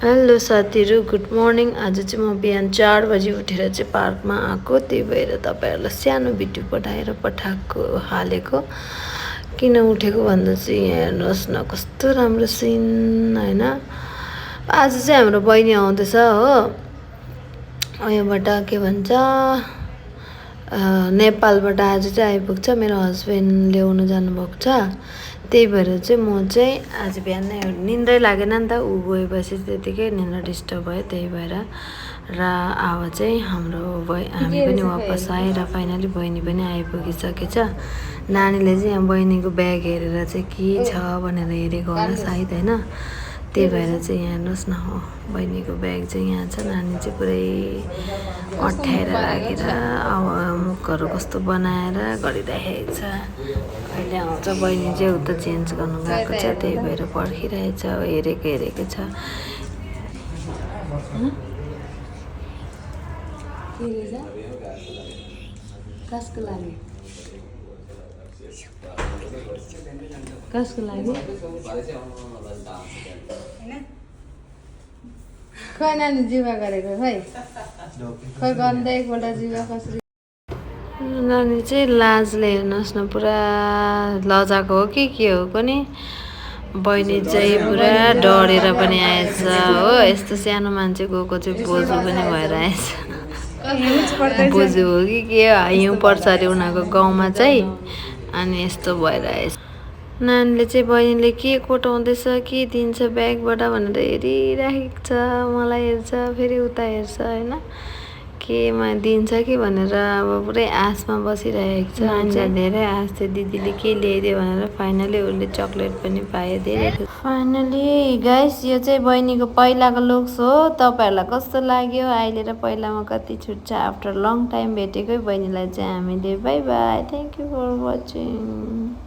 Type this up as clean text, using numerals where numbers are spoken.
Hello साथीहरू, good morning. आज चाहिँ म बिहान 4 बजी उठेर चाहिँ पार्कमा आएको, त्यही भएर तपाईँहरूलाई सानो भिडियो हालेको। किन उठेको भन्दा चाहिँ यहाँ हेर्नुहोस् न, कस्तो राम्रो सिन होइन। आज चाहिँ हाम्रो बहिनी आउँदैछ हो, उयोबाट के भन्छ नेपालबाट आज चाहिँ आइपुग्छ। मेरो हस्बेन्ड ल्याउनु जानुभएको छ, त्यही भएर चाहिँ म चाहिँ आज बिहान नै निन्द्रै लागेन नि त। ऊ गएपछि त्यतिकै निन्द्रा डिस्टर्ब भयो, त्यही भएर र अब चाहिँ हामी पनि वापस आएँ र फाइनली बहिनी पनि आइपुगिसकेछ। नानीले चाहिँ यहाँ बहिनीको ब्याग हेरेर चाहिँ के छ भनेर हेरेको होला सायद होइन, त्यही भएर चाहिँ यहाँ हेर्नुहोस् न, बहिनीको ब्याग चाहिँ यहाँ छ। नानी चाहिँ पुरै अँठ्याएर राखेर अब मुखहरू कस्तो बनाएर गरिराखेको छ। अहिले आउँछ बहिनी चाहिँ उता चेन्ज गर्नु गएको छ, त्यही भएर पर्खिरहेछ। अब हेरेको छ। कसको लागि खै नानी जिवा गरेको खै गर्दा एकपल्ट जिवा कसरी। नानी चाहिँ लाजले हेर्नुहोस् न, पुरा लजाएको हो कि के हो पनि। बहिनी चाहिँ पुरा डरेर पनि आएछ हो। यस्तो सानो मान्छे गएको चाहिँ बोजू पनि भएर आएछ। बोजू हो कि के हो, हिउँ पर्छ अरे उनीहरूको गाउँमा चाहिँ, अनि यस्तो भएर आएछ। नानीले चाहिँ बहिनीले के कोटाउँदैछ, के दिन्छ ब्यागबाट भनेर हेरिराखेको छ। मलाई हेर्छ, फेरि उता हेर्छ होइन, केमा दिन्छ कि भनेर अब पुरै आशमा बसिरहेको छ। नानीलाई धेरै आश थियो दिदीले के ल्याइदियो भनेर। फाइनली उसले चक्लेट पनि पायो धेरै। फाइनली गाइस, यो चाहिँ बहिनीको पहिलाको लुक्स हो। तपाईँहरूलाई कस्तो लाग्यो अहिले र पहिलामा कति छुट छ? आफ्टर लङ टाइम भेटेकै बहिनीलाई चाहिँ हामीले bye bye, thank you for watching.